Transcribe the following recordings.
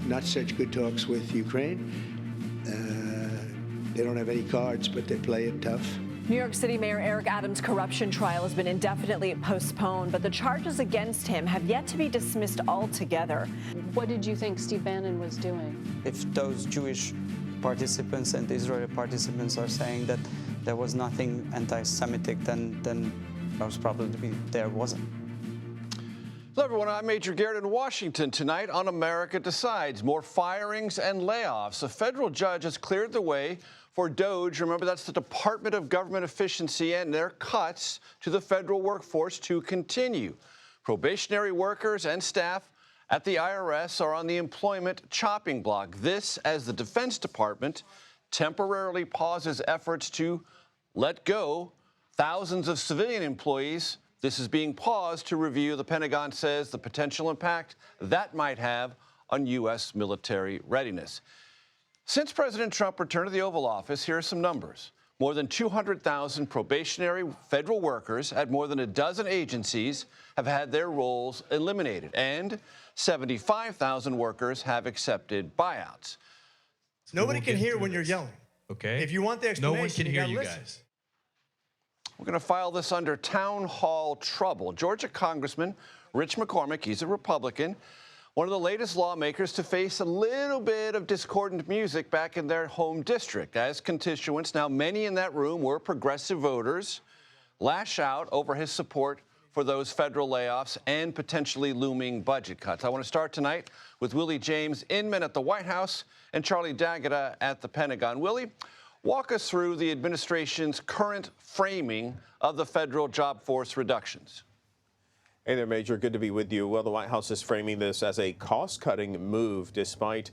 not such good talks with Ukraine. They don't have any cards, but they play it tough. New York City Mayor Eric Adams' corruption trial has been indefinitely postponed, but the charges against him have yet to be dismissed altogether. What did you think Steve Bannon was doing? If those Jewish participants and Israeli participants are saying that there was nothing anti-Semitic, then most probably there wasn't. Hello, everyone. I'm Major Garrett in Washington. Tonight on America Decides, more firings and layoffs. A federal judge has cleared the way for DOGE. Remember, that's the Department of Government Efficiency, and their cuts to the federal workforce to continue. Probationary workers and staff at the IRS are on the employment chopping block. This as the Defense Department temporarily pauses efforts to let go thousands of civilian employees. This is being paused to review, the Pentagon says, the potential impact that might have on U.S. military readiness. Since President Trump returned to the Oval Office, here are some numbers. More than 200,000 probationary federal workers at more than a dozen agencies have had their roles eliminated, and 75,000 workers have accepted buyouts. Nobody can hear when you're yelling. Okay. If you want the explanation, no one can hear you listen. guys. We're going to file this under town hall trouble. Georgia Congressman Rich McCormick, he's a Republican, one of the latest lawmakers to face a little bit of discordant music back in their home district. As constituents, now many in that room were progressive voters, lash out over his support for those federal layoffs and potentially looming budget cuts. I want to start tonight with Willie James Inman at the White House and Charlie D'Agata at the Pentagon. Willie, walk us through the administration's current framing of the federal job force reductions. Hey there, Major. Good to be with you. Well, the White House is framing this as a cost-cutting move despite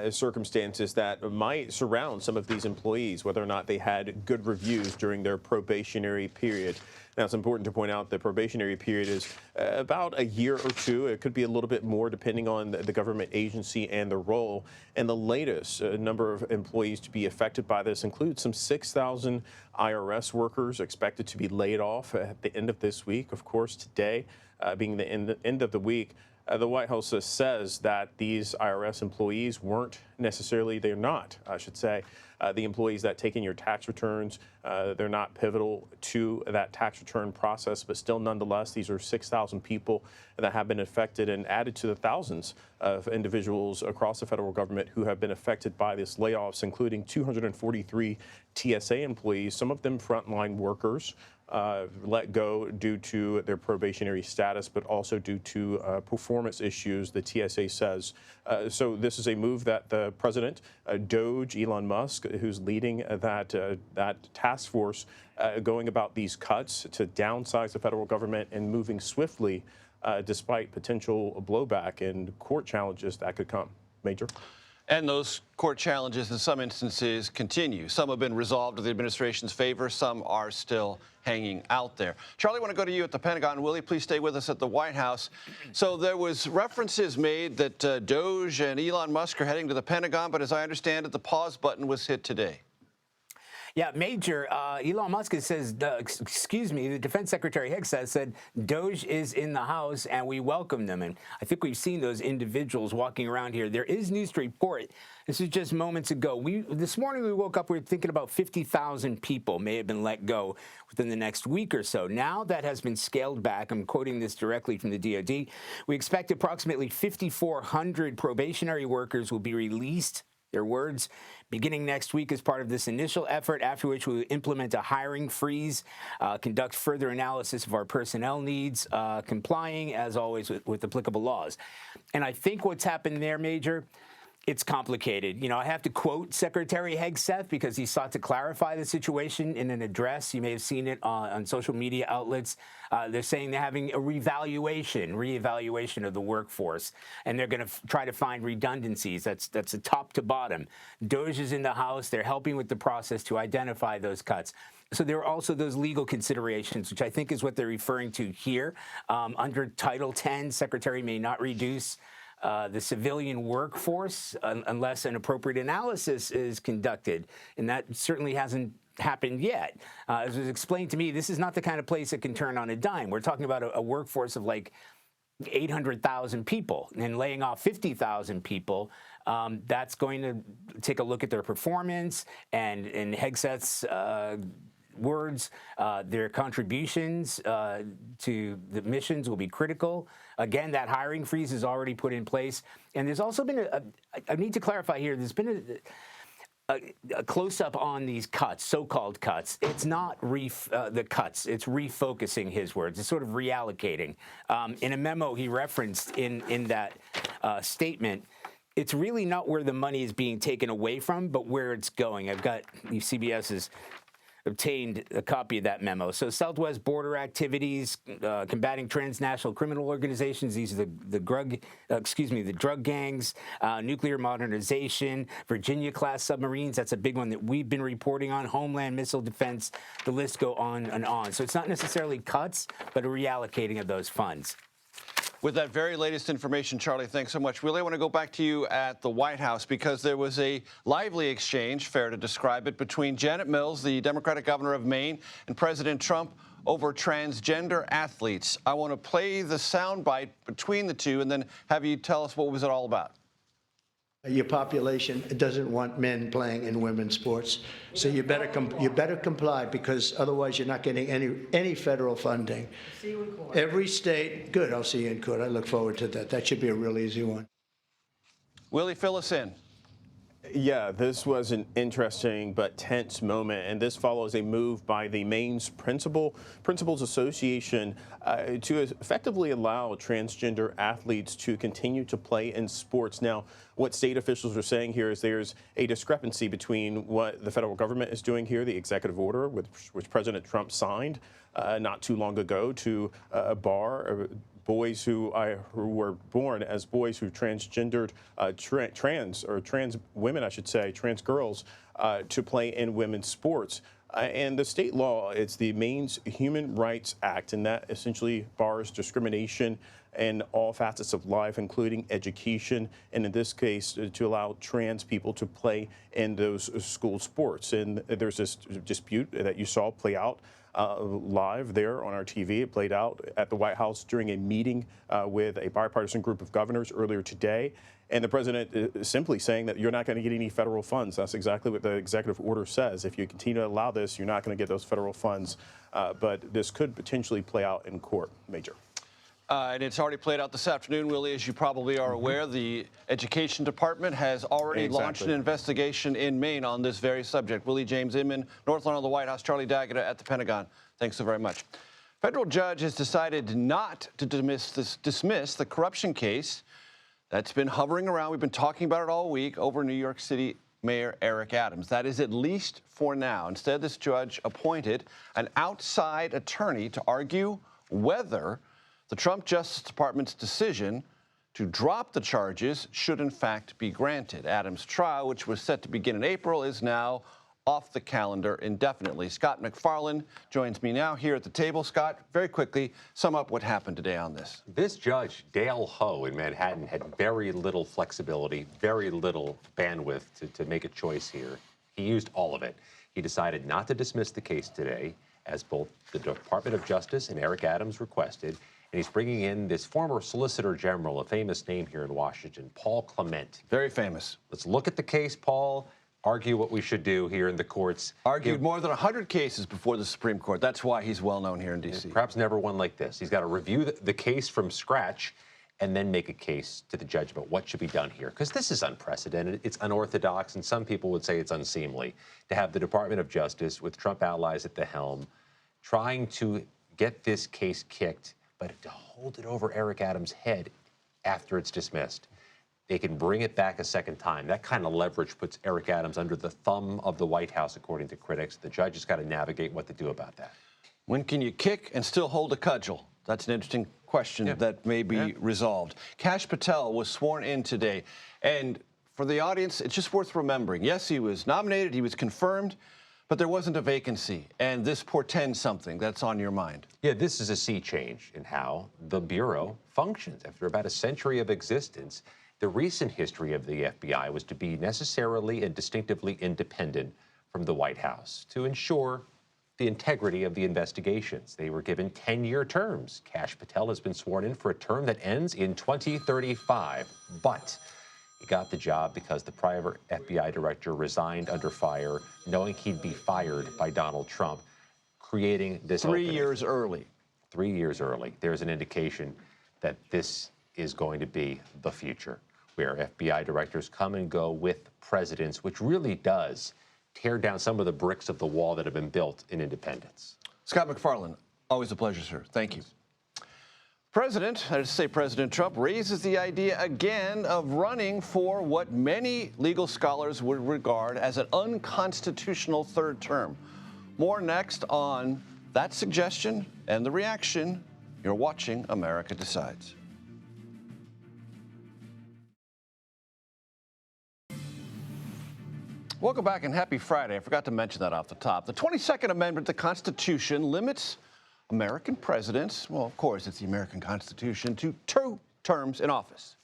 circumstances that might surround some of these employees, whether or not they had good reviews during their probationary period. Now, it's important to point out the probationary period is about a year or two. It could be a little bit more depending on the government agency and the role. And the latest number of employees to be affected by this includes some 6,000 IRS workers expected to be laid off at the end of this week. Of course, today being the end of the week, the White House says that these IRS employees weren't necessarily, they're not, I should say, the employees that take in your tax returns. They're not pivotal to that tax return process, but still nonetheless, these are 6,000 people that have been affected and added to the thousands of individuals across the federal government who have been affected by this layoffs, including 243 TSA employees, some of them frontline workers, let go due to their probationary status, but also due to performance issues, the TSA says. So this is a move that the president, DOGE, Elon Musk, who's leading that task force, going about these cuts to downsize the federal government and moving swiftly despite potential blowback and court challenges that could come. Major? And those court challenges in some instances continue. Some have been resolved in the administration's favor. Some are still hanging out there. Charlie, I want to go to you at the Pentagon. Willie, please stay with us at the White House. So there was references made that DOGE and Elon Musk are heading to the Pentagon, but as I understand it, the pause button was hit today. Yeah, Major, Elon Musk says, the Defense Secretary Hicks said DOGE is in the House and we welcome them. And I think we've seen those individuals walking around here. There is news to report. This is just moments ago. This morning we woke up, we were thinking about 50,000 people may have been let go within the next week or so. Now that has been scaled back. I'm quoting this directly from the DOD. We expect approximately 5,400 probationary workers will be released, their words, beginning next week as part of this initial effort, after which we will implement a hiring freeze, conduct further analysis of our personnel needs, complying, as always, with applicable laws. And I think what's happened there, Major, it's complicated. You know, I have to quote Secretary Hegseth because he sought to clarify the situation in an address. You may have seen it on social media outlets. They're saying they're having a reevaluation of the workforce, and they're going to try to find redundancies. That's a top to bottom. DOGE is in the House. They're helping with the process to identify those cuts. So there are also those legal considerations, which I think is what they're referring to here. Under Title 10, Secretary may not reduce the civilian workforce unless an appropriate analysis is conducted. And that certainly hasn't happened yet. As was explained to me, this is not the kind of place that can turn on a dime. We're talking about a workforce of like 800,000 people, and laying off 50,000 people That's going to take a look at their performance and in Hegseth's words, their contributions to the missions will be critical. Again, that hiring freeze is already put in place. And there's also been I need to clarify here, there's been a close-up on these cuts, so-called cuts. It's not the cuts. It's refocusing, his words. It's sort of reallocating. In a memo he referenced in that statement, it's really not where the money is being taken away from, but where it's going. I've got CBS has obtained a copy of that memo. So Southwest border activities, combating transnational criminal organizations. These are the drug gangs, nuclear modernization, Virginia-class submarines. That's a big one that we've been reporting on. Homeland missile defense. The list go on and on. So it's not necessarily cuts, but a reallocating of those funds. With that very latest information, Charlie, thanks so much. Willie, I want to go back to you at the White House because there was a lively exchange, fair to describe it, between Janet Mills, the Democratic governor of Maine, and President Trump over transgender athletes. I want to play the soundbite between the two and then have you tell us what was it all about. Your population doesn't want men playing in women's sports, so you better comply because otherwise you're not getting any federal funding. See you in court. Every state, good. I'll see you in court. I look forward to that. That should be a real easy one. Willie, fill us in. Yeah, this was an interesting but tense moment, and this follows a move by the Maine's Principals Association to effectively allow transgender athletes to continue to play in sports. Now, what state officials are saying here is there's a discrepancy between what the federal government is doing here, the executive order which President Trump signed not too long ago to bar boys who were born as boys who transgendered trans women, I should say, trans girls, to play in women's sports. And the state law, it's the Maine's Human Rights Act, and that essentially bars discrimination in all facets of life, including education, and in this case, to allow trans people to play in those school sports. And there's this dispute that you saw play out live there on our TV. It played out at the White House during a meeting with a bipartisan group of governors earlier today. And the president is simply saying that you're not going to get any federal funds. That's exactly what the executive order says. If you continue to allow this, you're not going to get those federal funds. But this could potentially play out in court, Major. And it's already played out this afternoon, Willie. As you probably are aware, the Education Department has already launched an investigation in Maine on this very subject. Willie James Inman, North Lawn of the White House, Charlie D'Agata at the Pentagon. Thanks so very much. Federal judge has decided not to dismiss the corruption case that's been hovering around. We've been talking about it all week over New York City Mayor Eric Adams. That is at least for now. Instead, this judge appointed an outside attorney to argue whether the Trump Justice Department's decision to drop the charges should in fact be granted. Adams' trial, which was set to begin in April, is now off the calendar indefinitely. Scott McFarland joins me now here at the table. Scott, very quickly, sum up what happened today on this. This judge, Dale Ho in Manhattan, had very little flexibility, very little bandwidth to make a choice here. He used all of it. He decided not to dismiss the case today, as both the Department of Justice and Eric Adams requested. And he's bringing in this former Solicitor General, a famous name here in Washington, Paul Clement. Very famous. Let's look at the case, Paul, argue what we should do here in the courts. Argued more than 100 cases before the Supreme Court. That's why he's well known here in D.C. Perhaps never one like this. He's got to review the case from scratch and then make a case to the judge about what should be done here. Because this is unprecedented. It's unorthodox, and some people would say it's unseemly to have the Department of Justice, with Trump allies at the helm, trying to get this case kicked, but to hold it over Eric Adams' head after it's dismissed. They can bring it back a second time. That kind of leverage puts Eric Adams under the thumb of the White House, according to critics. The judge has got to navigate what to do about that. When can you kick and still hold a cudgel? That's an interesting question that may be resolved. Kash Patel was sworn in today. And for the audience, it's just worth remembering. Yes, he was nominated, he was confirmed, but there wasn't a vacancy. And this portends something that's on your mind. Yeah, this is a sea change in how the Bureau functions. After about a century of existence, the recent history of the FBI was to be necessarily and distinctively independent from the White House to ensure the integrity of the investigations. They were given 10-year terms. Kash Patel has been sworn in for a term that ends in 2035. But He got the job because the prior FBI director resigned under fire, knowing he'd be fired by Donald Trump, creating this 3 opening. years early. 3 years early. There's an indication that this is going to be the future, where FBI directors come and go with presidents, which really does tear down some of the bricks of the wall that have been built in independence. Scott McFarland, always a pleasure, sir. Thank you. President Trump raises the idea again of running for what many legal scholars would regard as an unconstitutional third term. More next on that suggestion and the reaction. You're watching America Decides. Welcome back and happy Friday. I forgot to mention that off the top. The 22nd Amendment to the Constitution limits American presidents, well, of course, it's the American Constitution, to 2 terms in office.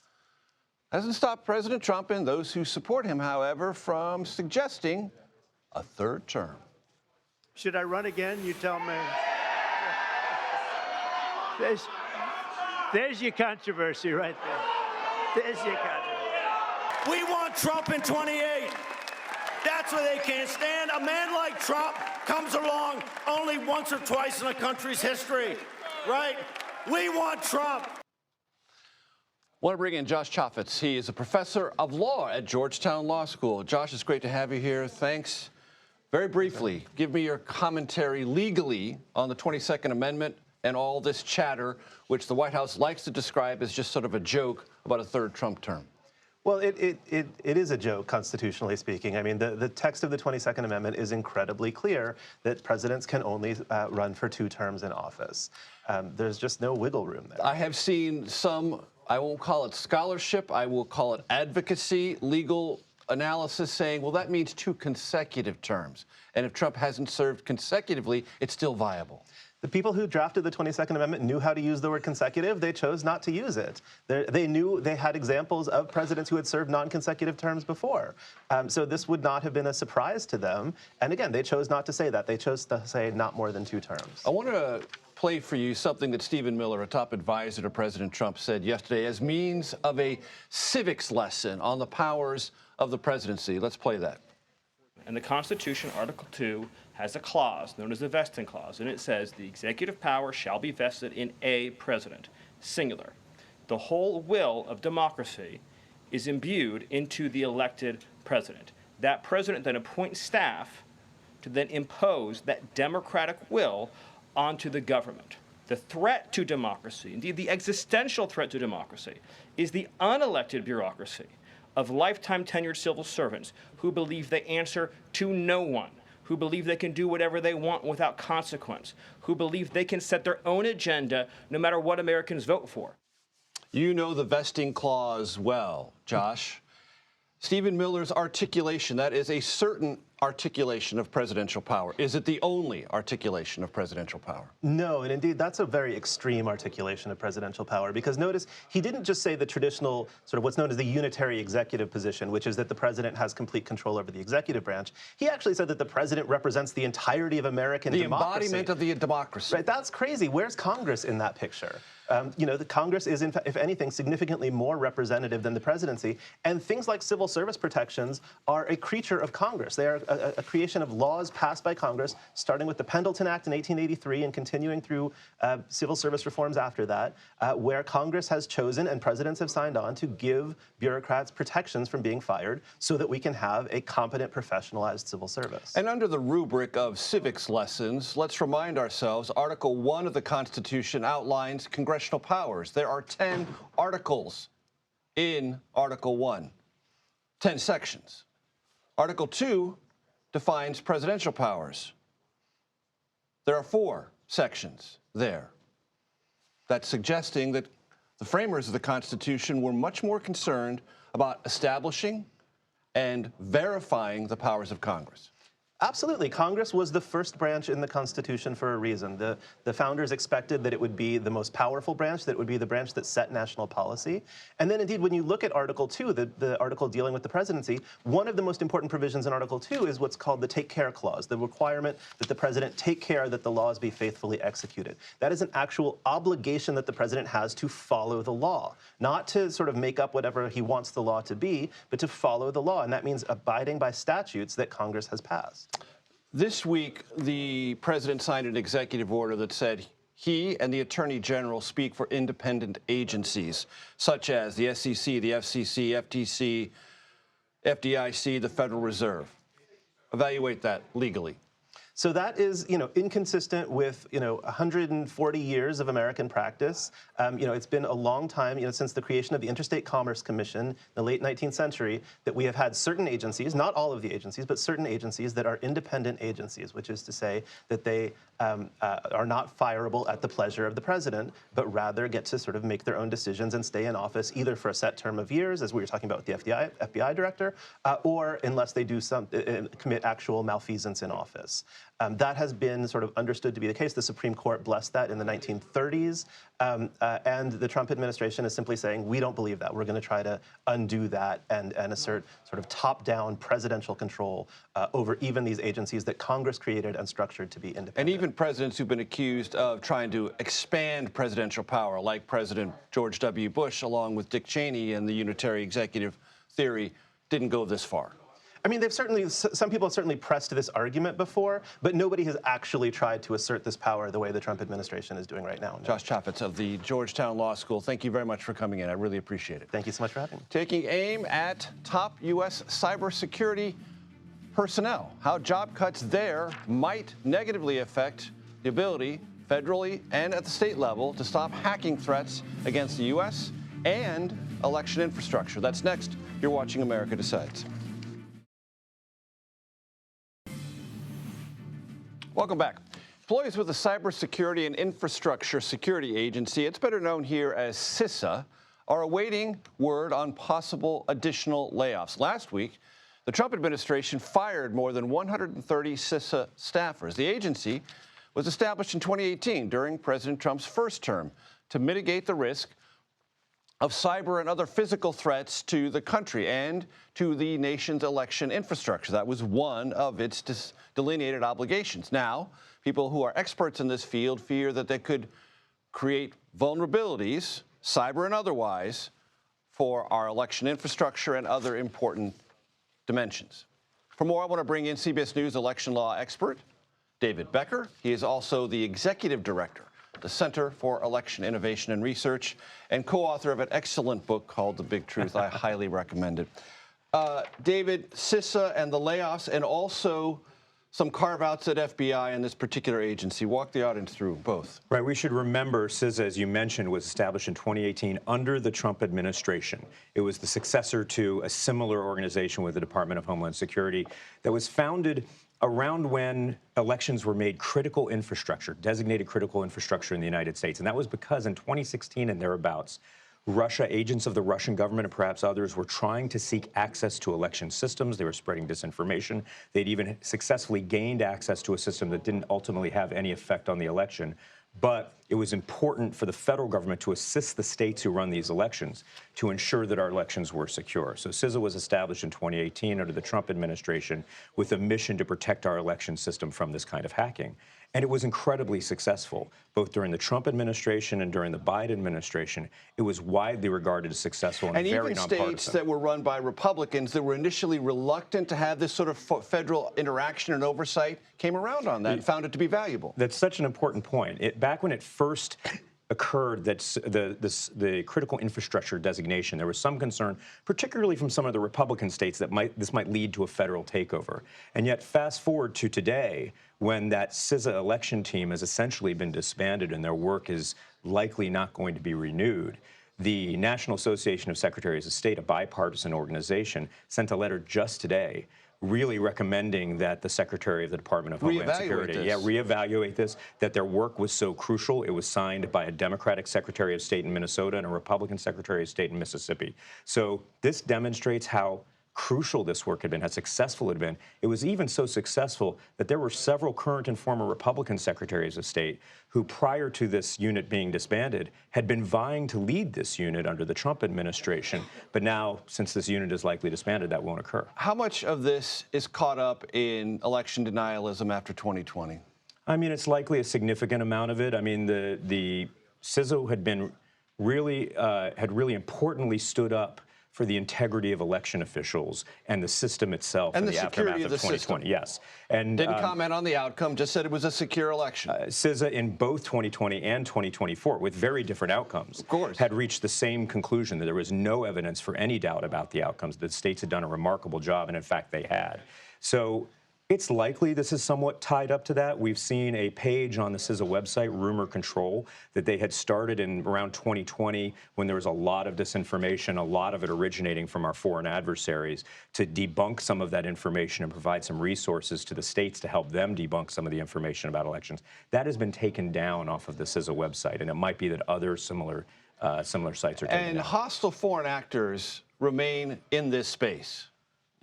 Doesn't stop President Trump and those who support him, however, from suggesting a 3rd term. Should I run again? You tell me. There's your controversy right there. There's your controversy. We want Trump in 28. That's what they can't stand. A man like Trump comes along only once or twice in a country's history, right? We want Trump. I want to bring in Josh Chaffetz. He is a professor of law at Georgetown Law School. Josh, it's great to have you here. Thanks. Very briefly, give me your commentary legally on the 22nd Amendment and all this chatter, which the White House likes to describe as just sort of a joke about a 3rd Trump term. Well, it is a joke, constitutionally speaking. I mean, the text of the 22nd Amendment is incredibly clear that presidents can only run for 2 terms in office. There's just no wiggle room there. I have seen some, I won't call it scholarship, I will call it advocacy, legal analysis saying, well, that means 2 consecutive terms. And if Trump hasn't served consecutively, it's still viable. The people who drafted the 22nd Amendment knew how to use the word consecutive. They chose not to use it. They knew they had examples of presidents who had served non-consecutive terms before. So this would not have been a surprise to them. And again, they chose not to say that. They chose to say not more than 2 terms. I want to play for you something that Stephen Miller, a top advisor to President Trump, said yesterday as means of a civics lesson on the powers of the presidency. Let's play that. And the Constitution, Article 2, has a clause known as the vesting clause, and it says the executive power shall be vested in a president, singular. The whole will of democracy is imbued into the elected president. That president then appoints staff to then impose that democratic will onto the government. The threat to democracy, indeed the existential threat to democracy, is the unelected bureaucracy of lifetime tenured civil servants who believe they answer to no one, who believe they can do whatever they want without consequence, who believe they can set their own agenda no matter what Americans vote for. You know the vesting clause well, Josh. Stephen Miller's articulation, that is a certain articulation of presidential power. Is it the only articulation of presidential power? No, and indeed, that's a very extreme articulation of presidential power, because notice, he didn't just say the traditional, sort of what's known as the unitary executive position, which is that the president has complete control over the executive branch. He actually said that the president represents the entirety of American democracy. The embodiment of the democracy. Right, that's crazy. Where's Congress in that picture? You know, the Congress is, in fact, if anything, significantly more representative than the presidency. And things like civil service protections are a creature of Congress. They are a creation of laws passed by Congress, starting with the Pendleton Act in 1883 and continuing through civil service reforms after that, where Congress has chosen and presidents have signed on to give bureaucrats protections from being fired so that we can have a competent, professionalized civil service. And under the rubric of civics lessons, let's remind ourselves, Article 1 of the Constitution outlines congressional powers. There are 10 articles in Article 1, 10 sections. Article 2 defines presidential powers. There are 4 sections there. That's suggesting that the framers of the Constitution were much more concerned about establishing and verifying the powers of Congress. Absolutely. Congress was the first branch in the Constitution for a reason. The founders expected that it would be the most powerful branch, that it would be the branch that set national policy. And then, indeed, when you look at Article 2, the article dealing with the presidency, one of the most important provisions in Article 2 is what's called the Take Care Clause, the requirement that the president take care that the laws be faithfully executed. That is an actual obligation that the president has to follow the law, not to sort of make up whatever he wants the law to be, but to follow the law. And that means abiding by statutes that Congress has passed. This week, the president signed an executive order that said he and the Attorney General speak for independent agencies, such as the SEC, the FCC, FTC, FDIC, the Federal Reserve. Evaluate that legally. So that is, inconsistent with, 140 years of American practice. It's been a long time, since the creation of the Interstate Commerce Commission in the late 19th century, that we have had certain agencies, not all of the agencies, but certain agencies that are independent agencies, which is to say that they are not fireable at the pleasure of the president, but rather get to sort of make their own decisions and stay in office either for a set term of years, as we were talking about with the FBI director, or unless they do commit actual malfeasance in office. That has been sort of understood to be the case. The Supreme Court blessed that in the 1930s. And the Trump administration is simply saying, we don't believe that. We're going to try to undo that and assert sort of top-down presidential control over even these agencies that Congress created and structured to be independent. And even presidents who've been accused of trying to expand presidential power, like President George W. Bush, along with Dick Cheney and the unitary executive theory, didn't go this far. I mean, some people have certainly pressed this argument before, but nobody has actually tried to assert this power the way the Trump administration is doing right now. No. Josh Chaffetz of the Georgetown Law School, thank you very much for coming in. I really appreciate it. Thank you so much for having me. Taking aim at top U.S. cybersecurity personnel, how job cuts there might negatively affect the ability, federally and at the state level, to stop hacking threats against the U.S. and election infrastructure. That's next. You're watching America Decides. Welcome back. Employees with the Cybersecurity and Infrastructure Security Agency, it's better known here as CISA, are awaiting word on possible additional layoffs. Last week, the Trump administration fired more than 130 CISA staffers. The agency was established in 2018 during President Trump's first term to mitigate the risk of cyber and other physical threats to the country and to the nation's election infrastructure. That was one of its delineated obligations. Now, people who are experts in this field fear that they could create vulnerabilities, cyber and otherwise, for our election infrastructure and other important dimensions. For more, I want to bring in CBS News election law expert David Becker. He is also the executive director, the Center for Election Innovation and Research, and co-author of an excellent book called The Big Truth. I highly recommend it. David, CISA and the layoffs, and also some carve-outs at FBI and this particular agency. Walk the audience through both. Right. We should remember CISA, as you mentioned, was established in 2018 under the Trump administration. It was the successor to a similar organization with the Department of Homeland Security that was founded around when elections were made critical infrastructure, designated critical infrastructure in the United States. And that was because in 2016 and thereabouts, Russia, agents of the Russian government, and perhaps others, were trying to seek access to election systems. They were spreading disinformation. They'd even successfully gained access to a system that didn't ultimately have any effect on the election. But it was important for the federal government to assist the states who run these elections to ensure that our elections were secure. So CISA was established in 2018 under the Trump administration with a mission to protect our election system from this kind of hacking. And it was incredibly successful, both during the Trump administration and during the Biden administration. It was widely regarded as successful and very nonpartisan. And even states that were run by Republicans that were initially reluctant to have this sort of federal interaction and oversight came around on that and found it to be valuable. That's such an important point. Back when it first occurred, that the critical infrastructure designation, there was some concern, particularly from some of the Republican states, that this might lead to a federal takeover. And yet, fast forward to today, when that CISA election team has essentially been disbanded and their work is likely not going to be renewed, the National Association of Secretaries of State, a bipartisan organization, sent a letter just today really recommending that the Secretary of the Department of Homeland Security reevaluate this, that their work was so crucial. It was signed by a Democratic Secretary of State in Minnesota and a Republican Secretary of State in Mississippi. So this demonstrates how crucial this work had been, how successful it had been. It was even so successful that there were several current and former Republican secretaries of state who, prior to this unit being disbanded, had been vying to lead this unit under the Trump administration. But now, since this unit is likely disbanded, that won't occur. How much of this is caught up in election denialism after 2020? I mean, it's likely a significant amount of it. I mean, the CISO had been really importantly stood up for the integrity of election officials and the system itself and in the aftermath of 2020. System. Yes, and didn't comment on the outcome. Just said it was a secure election. CISA in both 2020 and 2024, with very different outcomes, of course, had reached the same conclusion that there was no evidence for any doubt about the outcomes. The states had done a remarkable job, and in fact, they had. So it's likely this is somewhat tied up to that. We've seen a page on the CISA website, Rumor Control, that they had started in around 2020 when there was a lot of disinformation, a lot of it originating from our foreign adversaries, to debunk some of that information and provide some resources to the states to help them debunk some of the information about elections. That has been taken down off of the CISA website, and it might be that other similar sites are taken down. And hostile foreign actors remain in this space.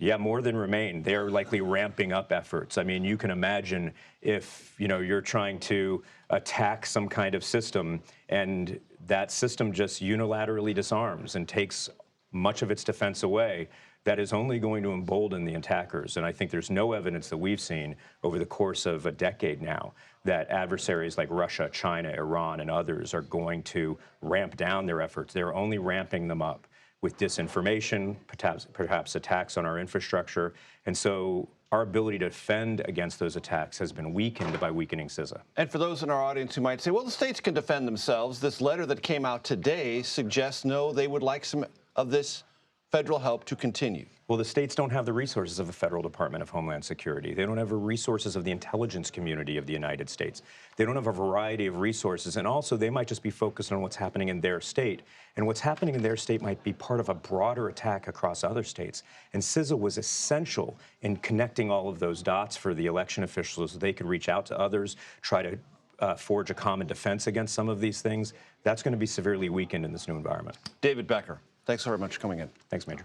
Yeah, more than remain. They're likely ramping up efforts. I mean, you can imagine if, you're trying to attack some kind of system and that system just unilaterally disarms and takes much of its defense away, that is only going to embolden the attackers. And I think there's no evidence that we've seen over the course of a decade now that adversaries like Russia, China, Iran, and others are going to ramp down their efforts. They're only ramping them up with disinformation, perhaps attacks on our infrastructure. And so our ability to defend against those attacks has been weakened by weakening CISA. And for those in our audience who might say, well, the states can defend themselves, this letter that came out today suggests, no, they would like some of this federal help to continue. Well, the states don't have the resources of the Federal Department of Homeland Security. They don't have the resources of the intelligence community of the United States. They don't have a variety of resources. And also, they might just be focused on what's happening in their state. And what's happening in their state might be part of a broader attack across other states. And CISA was essential in connecting all of those dots for the election officials so they could reach out to others, try to forge a common defense against some of these things. That's going to be severely weakened in this new environment. David Becker, thanks very much for coming in. Thanks, Major.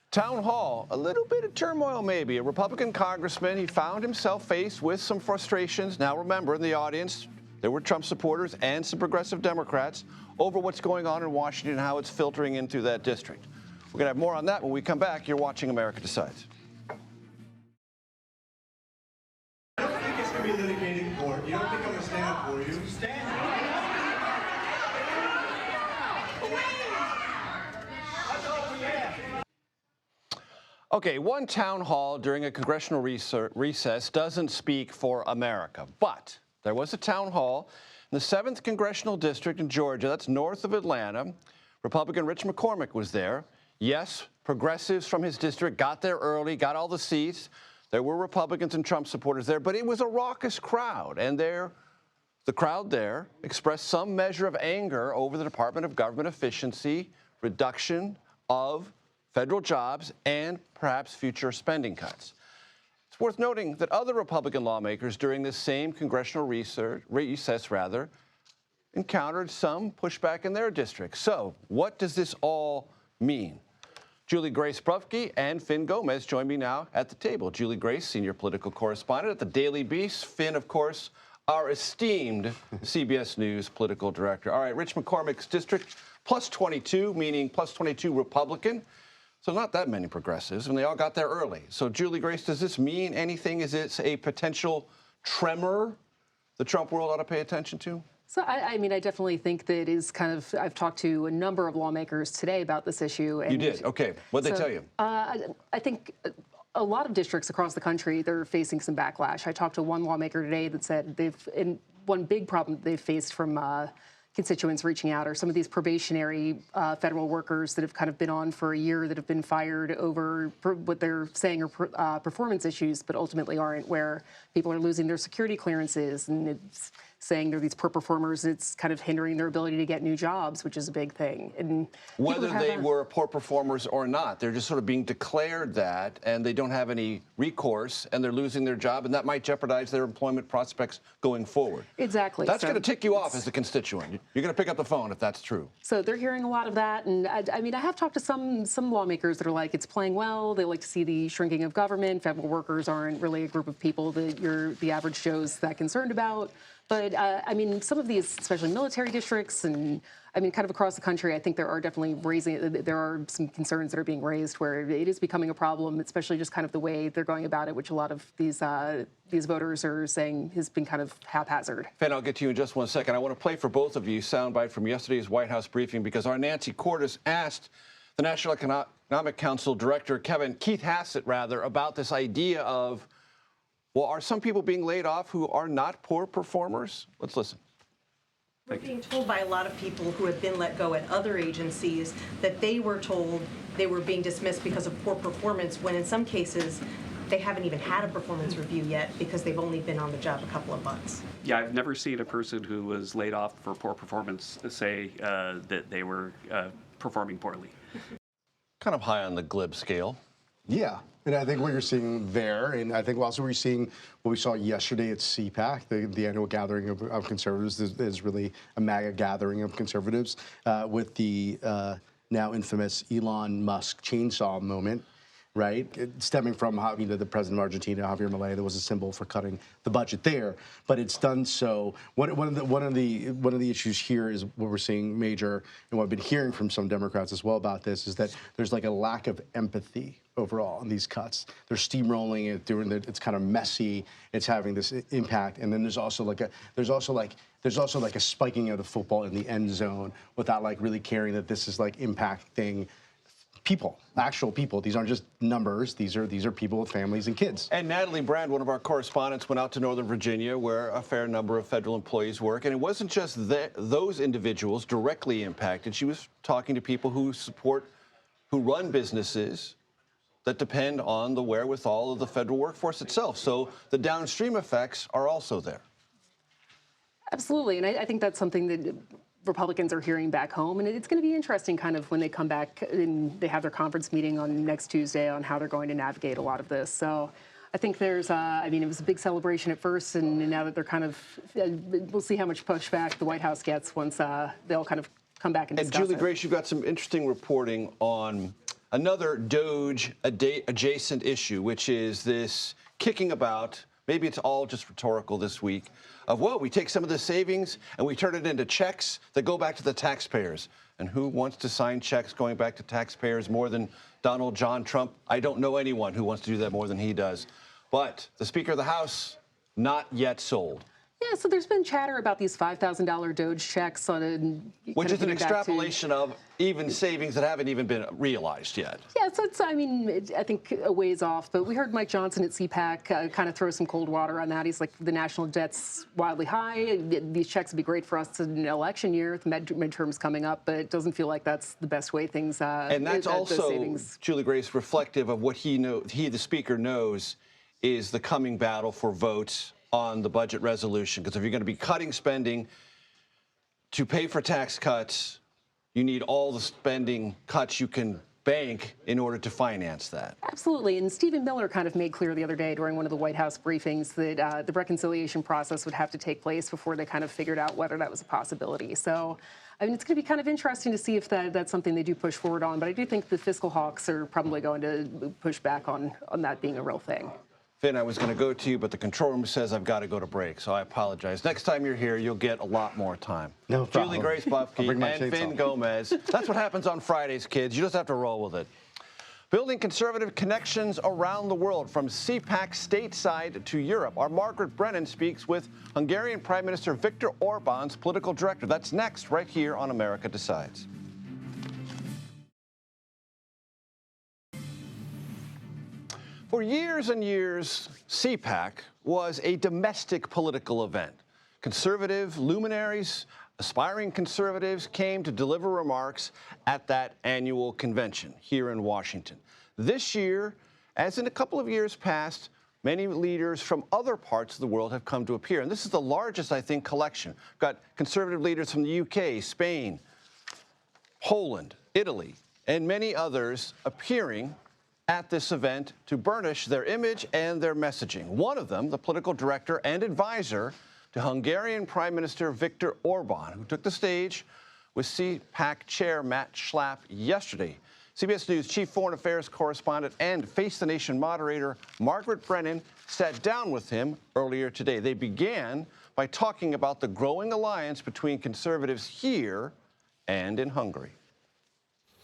Town hall, a little bit of turmoil maybe. A Republican congressman, he found himself faced with some frustrations. Now remember, in the audience, there were Trump supporters and some progressive Democrats over what's going on in Washington and how it's filtering into that district. We're going to have more on that when we come back. You're watching America Decides. I don't think it's going to be litigated in court. You don't think I'm going to stand up for you? Stand up. Okay, one town hall during a congressional recess doesn't speak for America, but there was a town hall in the 7th Congressional District in Georgia, that's north of Atlanta. Republican Rich McCormick was there. Yes, progressives from his district got there early, got all the seats. There were Republicans and Trump supporters there, but it was a raucous crowd, and the crowd there expressed some measure of anger over the Department of Government efficiency, reduction of federal jobs, and perhaps future spending cuts. It's worth noting that other Republican lawmakers during this same congressional recess encountered some pushback in their districts. So what does this all mean? Julie Grace Brufke and Finn Gomez join me now at the table. Julie Grace, senior political correspondent at the Daily Beast. Finn, of course, our esteemed CBS News political director. All right, Rich McCormick's district, plus 22, meaning plus 22 Republican. So not that many progressives, and they all got there early. So, Julie Grace, does this mean anything? Is it a potential tremor the Trump world ought to pay attention to? So, I mean, I definitely think that it is kind of, I've talked to a number of lawmakers today about this issue. And you did? Okay. What did they tell you? I think a lot of districts across the country, they're facing some backlash. I talked to one lawmaker today that said one big problem they've faced from constituents reaching out are some of these probationary federal workers that have kind of been on for a year that have been fired over what they're saying are performance issues, but ultimately aren't, where people are losing their security clearances, and saying they're these poor performers. It's kind of hindering their ability to get new jobs, which is a big thing. And whether they were poor performers or not, they're just sort of being declared that, and they don't have any recourse, and they're losing their job, and that might jeopardize their employment prospects going forward. Exactly. That's going to tick you off as a constituent. You're going to pick up the phone if that's true. So they're hearing a lot of that, and I mean, I have talked to some lawmakers that are like, it's playing well. They like to see the shrinking of government. Federal workers aren't really a group of people that the average Joe's that concerned about. But I mean, some of these, especially military districts, and I mean, kind of across the country, I think there are some concerns that are being raised where it is becoming a problem, especially just kind of the way they're going about it, which a lot of these voters are saying has been kind of haphazard. Finn, I'll get to you in just one second. I want to play for both of you soundbite from yesterday's White House briefing because our Nancy Cordes asked the National Economic Council Director Keith Hassett, about this idea of, well, are some people being laid off who are not poor performers? Let's listen. We're being told by a lot of people who have been let go at other agencies that they were told they were being dismissed because of poor performance, when in some cases they haven't even had a performance review yet because they've only been on the job a couple of months. Yeah, I've never seen a person who was laid off for poor performance say that they were performing poorly. Kind of high on the glib scale. Yeah, and I think what you're seeing there, and I think also we're seeing what we saw yesterday at CPAC, the annual gathering of conservatives, is really a MAGA gathering of conservatives with the now infamous Elon Musk chainsaw moment, right? Stemming from the president of Argentina, Javier Milei, that was a symbol for cutting the budget there, but it's done so. One of the issues here is what we're seeing major, and what I've been hearing from some Democrats as well about this is that there's like a lack of empathy overall on these cuts. They're steamrolling it, it's kind of messy. It's having this impact, and then there's also like a spiking of the football in the end zone without like really caring that this is like impacting people, actual people. These aren't just numbers. These are people with families and kids. And Natalie Brand, one of our correspondents, went out to Northern Virginia, where a fair number of federal employees work, and it wasn't just those individuals directly impacted. She was talking to people who run businesses that depend on the wherewithal of the federal workforce itself. So the downstream effects are also there. Absolutely, and I think that's something that Republicans are hearing back home, and it's going to be interesting kind of when they come back and they have their conference meeting on next Tuesday on how they're going to navigate a lot of this. So I think there's, I mean, it was a big celebration at first, and now that they're kind of, we'll see how much pushback the White House gets once they'll kind of come back and discuss it. And Julie Grace, you've got some interesting reporting on another DOGE adjacent issue, which is this kicking about, maybe it's all just rhetorical this week, of, well, we take some of the savings and we turn it into checks that go back to the taxpayers. And who wants to sign checks going back to taxpayers more than Donald John Trump? I don't know anyone who wants to do that more than he does. But the Speaker of the House, not yet sold. Yeah, so there's been chatter about these $5,000 DOGE checks which is an extrapolation of even savings that haven't even been realized yet. Yeah, so it's, I mean, I think a ways off, but we heard Mike Johnson at CPAC kind of throw some cold water on that. He's like, the national debt's wildly high. These checks would be great for us in an election year with midterms coming up, but it doesn't feel like that's the best way things. And that's also, Julie Grace, reflective of what he, the Speaker, knows is the coming battle for votes on the budget resolution, because if you're going to be cutting spending to pay for tax cuts, you need all the spending cuts you can bank in order to finance that. Absolutely, and Stephen Miller kind of made clear the other day during one of the White House briefings that the reconciliation process would have to take place before they kind of figured out whether that was a possibility. So, I mean, it's going to be kind of interesting to see if that's something they do push forward on, but I do think the fiscal hawks are probably going to push back on that being a real thing. Finn, I was going to go to you, but the control room says I've got to go to break, so I apologize. Next time you're here, you'll get a lot more time. No problem. Julie Grace Buffke and Finn Gomez. That's what happens on Fridays, kids. You just have to roll with it. Building conservative connections around the world, from CPAC stateside to Europe. Our Margaret Brennan speaks with Hungarian Prime Minister Viktor Orban's political director. That's next, right here on America Decides. For years and years, CPAC was a domestic political event. Conservative luminaries, aspiring conservatives came to deliver remarks at that annual convention here in Washington. This year, as in a couple of years past, many leaders from other parts of the world have come to appear. And this is the largest, I think, collection. We've got conservative leaders from the UK, Spain, Poland, Italy, and many others appearing at this event to burnish their image and their messaging. One of them, the political director and advisor to Hungarian Prime Minister Viktor Orban, who took the stage with CPAC chair Matt Schlapp yesterday. CBS News chief foreign affairs correspondent and Face the Nation moderator Margaret Brennan sat down with him earlier today. They began by talking about the growing alliance between conservatives here and in Hungary.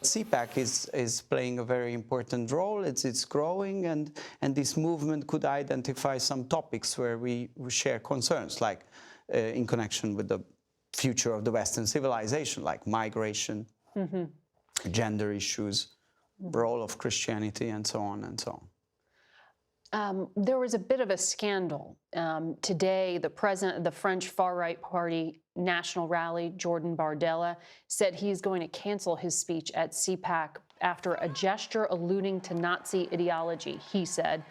CPAC is playing a very important role. It's growing, and this movement could identify some topics where we share concerns, like in connection with the future of the Western civilization, like migration, gender issues, role of Christianity, and so on and so on. There was a bit of a scandal. Today, the president of the French far-right party national rally, Jordan Bardella, said he's going to cancel his speech at CPAC after a gesture alluding to Nazi ideology, he said,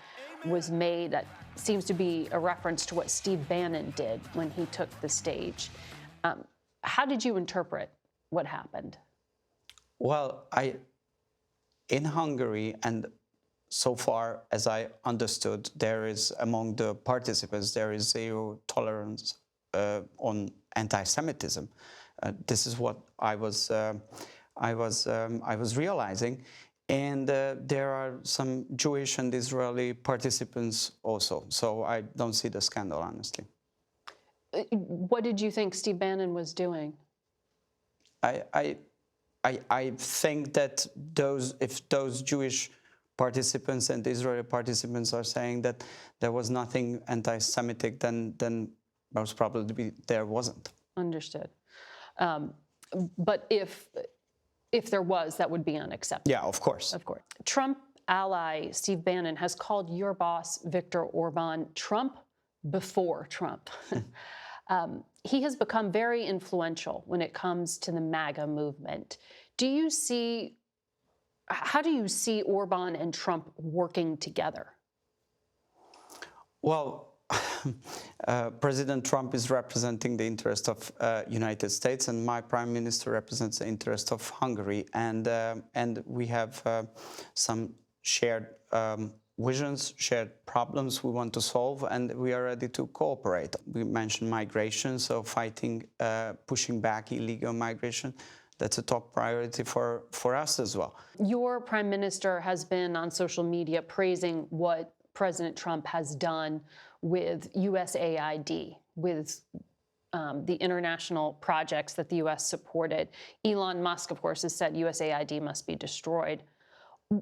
was made. That seems to be a reference to what Steve Bannon did when he took the stage. How did you interpret what happened? Well, in Hungary, and so far as I understood, there is, among the participants, there is zero tolerance on anti-Semitism. This is what I was realizing, and there are some Jewish and Israeli participants also. So I don't see the scandal, honestly. What did you think Steve Bannon was doing? I think that if those Jewish participants and Israeli participants are saying that there was nothing anti-Semitic, then most probably there wasn't. Understood. But if there was, that would be unacceptable. Yeah, of course. Of course. Trump ally Steve Bannon has called your boss, Viktor Orban, Trump before Trump. He has become very influential when it comes to the MAGA movement. How do you see Orban and Trump working together? Well, President Trump is representing the interest of United States, and my prime minister represents the interest of Hungary, and we have some shared visions, shared problems we want to solve, and we are ready to cooperate. We mentioned migration, so fighting, pushing back illegal migration. That's a top priority for us as well. Your prime minister has been on social media praising what President Trump has done with USAID, with the international projects that the U.S. supported. Elon Musk, of course, has said USAID must be destroyed.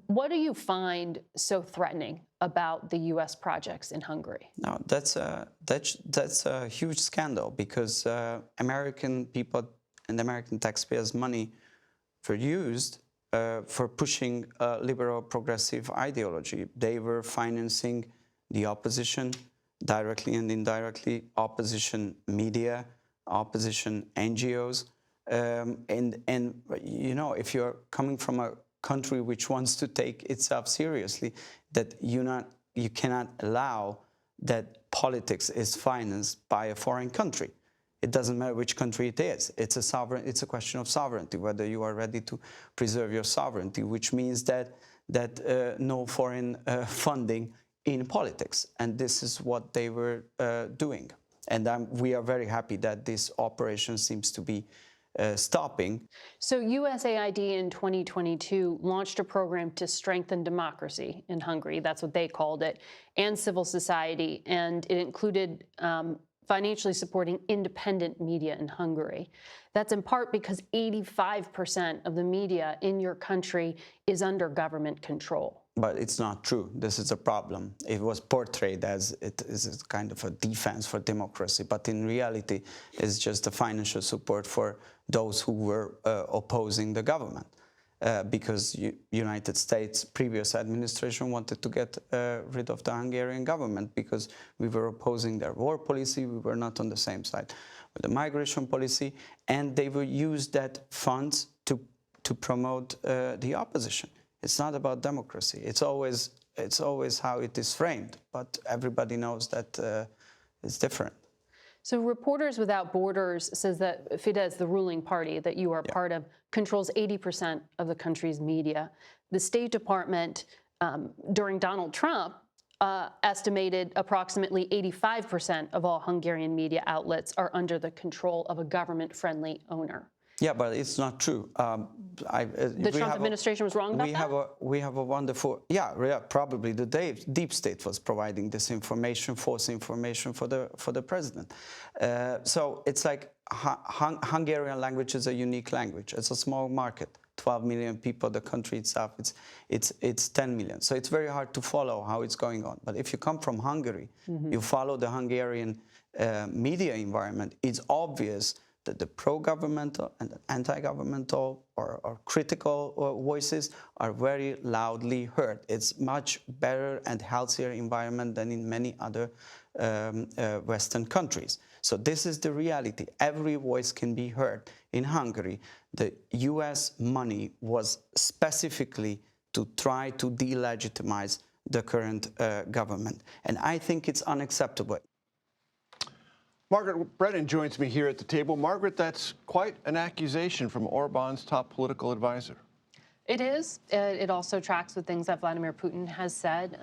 What do you find so threatening about the U.S. projects in Hungary? No, that's a huge scandal, because American people and American taxpayers' money were used for pushing a liberal progressive ideology. They were financing the opposition, directly and indirectly, opposition media, opposition NGOs. And you know, if you're coming from a country which wants to take itself seriously, that you cannot allow that politics is financed by a foreign country. It doesn't matter which country it is. It's a question of sovereignty, whether you are ready to preserve your sovereignty, which means that no foreign funding in politics. And this is what they were doing. And we are very happy that this operation seems to be stopping. So USAID in 2022 launched a program to strengthen democracy in Hungary, that's what they called it, and civil society, and it included financially supporting independent media in Hungary. That's in part because 85% of the media in your country is under government control. But it's not true. This is a problem. It was portrayed as it is a kind of a defense for democracy, but in reality, it's just a financial support for those who were opposing the government. Because United States previous administration wanted to get rid of the Hungarian government because we were opposing their war policy, we were not on the same side with the migration policy, and they will use that funds to promote the opposition. It's not about democracy. It's always it's always how it is framed, but everybody knows that it's different. So Reporters Without Borders says that Fidesz, the ruling party that you are part of, controls 80% of the country's media. The State Department, during Donald Trump, estimated approximately 85% of all Hungarian media outlets are under the control of a government-friendly owner. Yeah, but it's not true. The Trump administration was wrong about that? We have a wonderful, probably the deep state was providing this information, false information for the president. So it's like Hungarian language is a unique language. It's a small market, 12 million people. The country itself, it's 10 million. So it's very hard to follow how it's going on. But if you come from Hungary, you follow the Hungarian media environment, it's obvious that the pro-governmental and the anti-governmental or critical voices are very loudly heard. It's much better and healthier environment than in many other Western countries. So this is the reality. Every voice can be heard. In Hungary, the US money was specifically to try to delegitimize the current government. And I think it's unacceptable. Margaret Brennan joins me here at the table. Margaret, that's quite an accusation from Orban's top political advisor. It is. It also tracks with things that Vladimir Putin has said.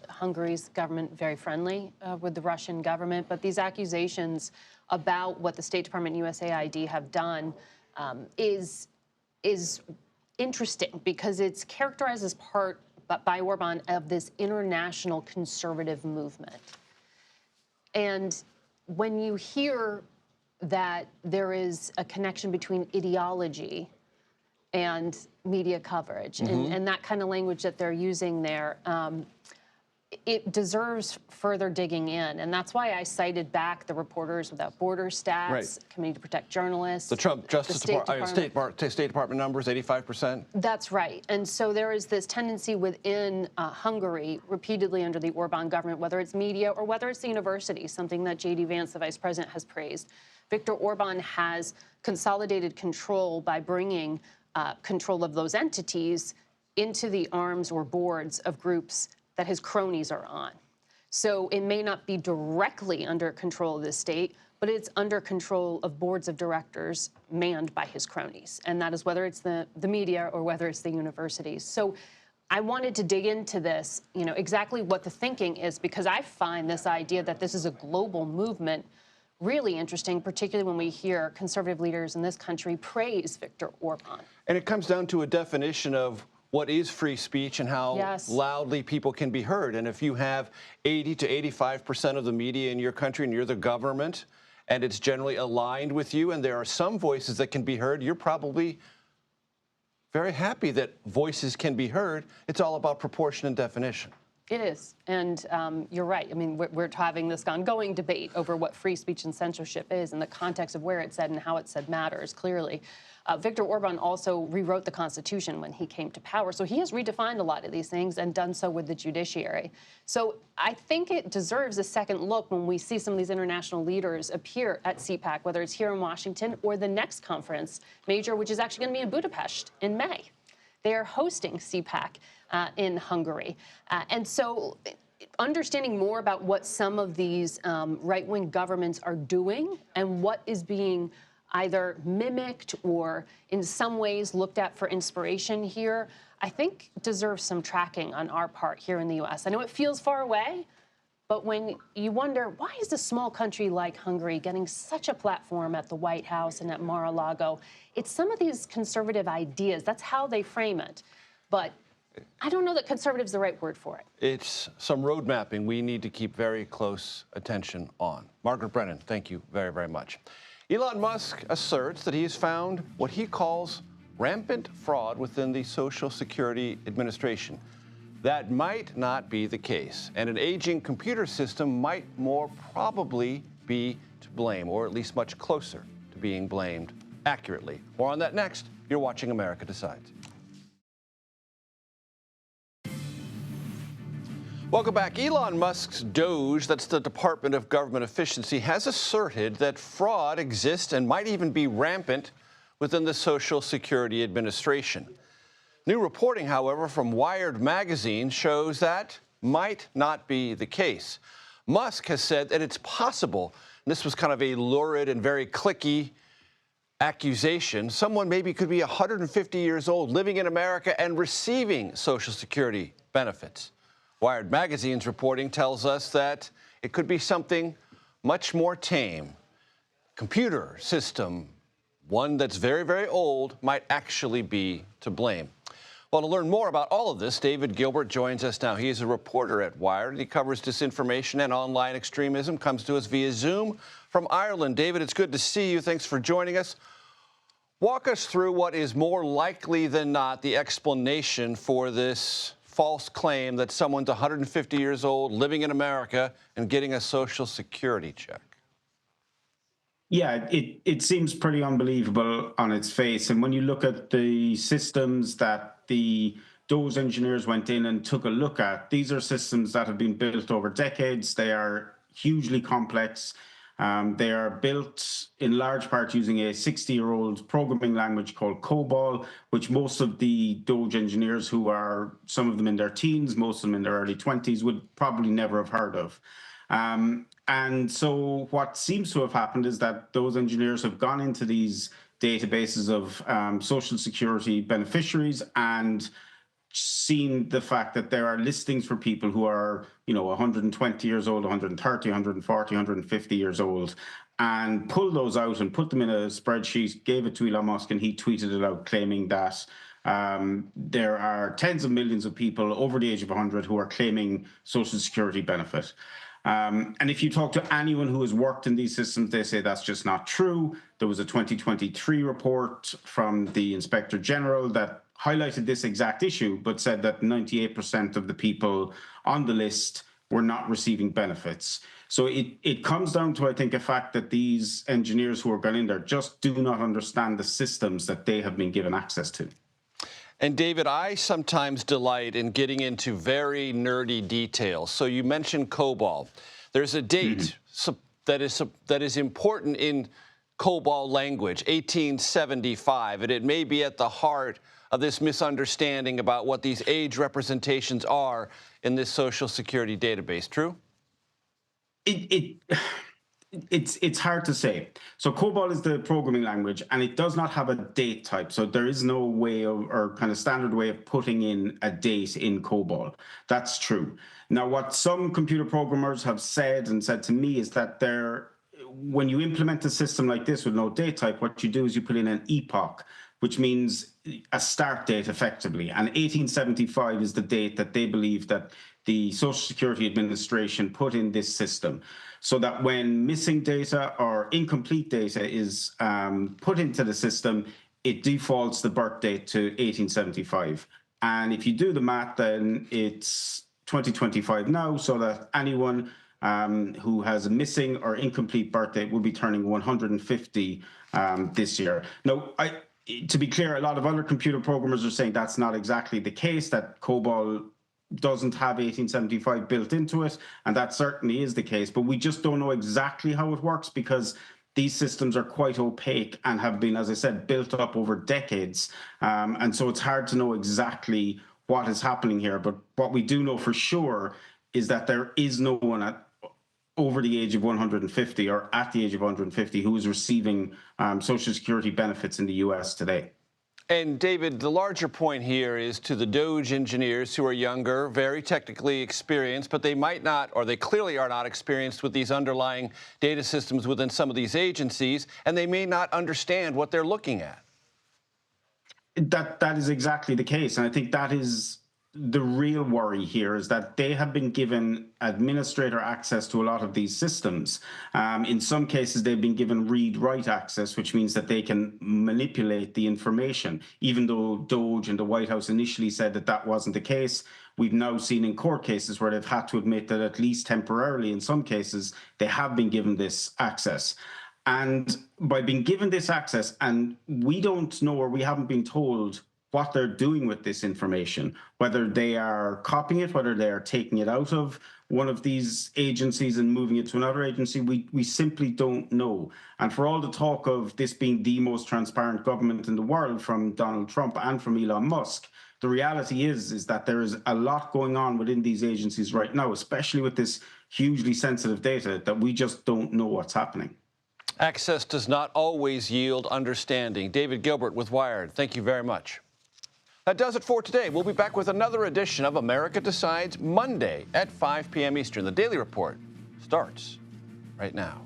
Hungary's government very friendly with the Russian government, but these accusations about what the State Department and USAID have done is interesting because it's characterized as part by Orban of this international conservative movement. And when you hear that there is a connection between ideology and media coverage and that kind of language that they're using there, it deserves further digging in. And that's why I cited back the Reporters Without Borders stats, Committee to Protect Journalists. The Trump State Department numbers, 85%. That's right. And so there is this tendency within Hungary, repeatedly under the Orban government, whether it's media or whether it's the university, something that J.D. Vance, the vice president, has praised. Viktor Orban has consolidated control by bringing control of those entities into the arms or boards of groups that his cronies are on. So it may not be directly under control of the state, but it's under control of boards of directors manned by his cronies. And that is whether it's the media or whether it's the universities. So I wanted to dig into this, exactly what the thinking is, because I find this idea that this is a global movement really interesting, particularly when we hear conservative leaders in this country praise Viktor Orban. And it comes down to a definition of what is free speech and how loudly people can be heard. And if you have 80 to 85% of the media in your country and you're the government and it's generally aligned with you and there are some voices that can be heard, you're probably very happy that voices can be heard. It's all about proportion and definition. It is. And you're right. I mean, we're having this ongoing debate over what free speech and censorship is, and the context of where it's said and how it's said matters, clearly. Viktor Orban also rewrote the Constitution when he came to power. So he has redefined a lot of these things and done so with the judiciary. So I think it deserves a second look when we see some of these international leaders appear at CPAC, whether it's here in Washington or the next conference, major, which is actually going to be in Budapest in May. They are hosting CPAC in Hungary. And so understanding more about what some of these right-wing governments are doing and what is being either mimicked or in some ways looked at for inspiration here, I think deserves some tracking on our part here in the U.S. I know it feels far away, but when you wonder, why is a small country like Hungary getting such a platform at the White House and at Mar-a-Lago? It's some of these conservative ideas. That's how they frame it. But I don't know that conservative is the right word for it. It's some road mapping we need to keep very close attention on. Margaret Brennan, thank you very, very much. Elon Musk asserts that he has found what he calls rampant fraud within the Social Security Administration. That might not be the case, and an aging computer system might more probably be to blame, or at least much closer to being blamed accurately. More on that next. You're watching America Decides. Welcome back. Elon Musk's DOGE, that's the Department of Government Efficiency, has asserted that fraud exists and might even be rampant within the Social Security Administration. New reporting, however, from Wired magazine shows that might not be the case. Musk has said that it's possible, and this was kind of a lurid and very cliquey accusation, someone maybe could be 150 years old, living in America and receiving Social Security benefits. Wired magazine's reporting tells us that it could be something much more tame. Computer system, one that's very, very old, might actually be to blame. Well, to learn more about all of this, David Gilbert joins us now. He is a reporter at Wired. He covers disinformation and online extremism, comes to us via Zoom from Ireland. David, it's good to see you. Thanks for joining us. Walk us through what is more likely than not the explanation for this false claim that someone's 150 years old, living in America, and getting a Social Security check. Yeah, it seems pretty unbelievable on its face. And when you look at the systems that the DOGE engineers went in and took a look at, these are systems that have been built over decades. They are hugely complex. They are built in large part using a 60-year-old programming language called COBOL, which most of the DOGE engineers, who are some of them in their teens, most of them in their early 20s, would probably never have heard of. And so what seems to have happened is that those engineers have gone into these databases of Social Security beneficiaries and seen the fact that there are listings for people who are, 120 years old, 130, 140, 150 years old, and pulled those out and put them in a spreadsheet, gave it to Elon Musk, and he tweeted it out claiming that there are tens of millions of people over the age of 100 who are claiming Social Security benefit. And if you talk to anyone who has worked in these systems, they say that's just not true. There was a 2023 report from the Inspector General that highlighted this exact issue, but said that 98% of the people on the list were not receiving benefits. So it comes down to, I think, a fact that these engineers who are gone in there just do not understand the systems that they have been given access to. And David, I sometimes delight in getting into very nerdy details. So you mentioned COBOL. There's a date that is important in COBOL language, 1875, and it may be at the heart of this misunderstanding about what these age representations are in this Social Security database. True? It's hard to say. So COBOL is the programming language, and it does not have a date type. So there is no way of, or kind of standard way of putting in a date in COBOL. That's true. Now, what some computer programmers have said and said to me is that when you implement a system like this with no date type, what you do is you put in an epoch, which means a start date effectively. And 1875 is the date that they believe that the Social Security Administration put in this system, so that when missing data or incomplete data is put into the system, it defaults the birth date to 1875. And if you do the math, then it's 2025 now, so that anyone who has a missing or incomplete birth date will be turning 150 this year. Now, to be clear, a lot of other computer programmers are saying that's not exactly the case, that COBOL doesn't have 1875 built into it, and that certainly is the case, but we just don't know exactly how it works because these systems are quite opaque and have been, as I said, built up over decades, and so it's hard to know exactly what is happening here. But what we do know for sure is that there is no one over the age of 150 or at the age of 150 who is receiving Social Security benefits in the U.S. today. And David, the larger point here is to the DOGE engineers who are younger, very technically experienced, but they might not, or they clearly are not experienced with these underlying data systems within some of these agencies, and they may not understand what they're looking at. That is exactly the case. And I think that is the real worry here, is that they have been given administrator access to a lot of these systems. In some cases, they've been given read-write access, which means that they can manipulate the information. Even though DOGE and the White House initially said that that wasn't the case, we've now seen in court cases where they've had to admit that at least temporarily, in some cases, they have been given this access. And by being given this access, and we don't know, or we haven't been told what they're doing with this information, whether they are copying it, whether they are taking it out of one of these agencies and moving it to another agency, we simply don't know. And for all the talk of this being the most transparent government in the world from Donald Trump and from Elon Musk, the reality is that there is a lot going on within these agencies right now, especially with this hugely sensitive data, that we just don't know what's happening. Access does not always yield understanding. David Gilbert with Wired, thank you very much. That does it for today. We'll be back with another edition of America Decides Monday at 5 p.m. Eastern. The Daily Report starts right now.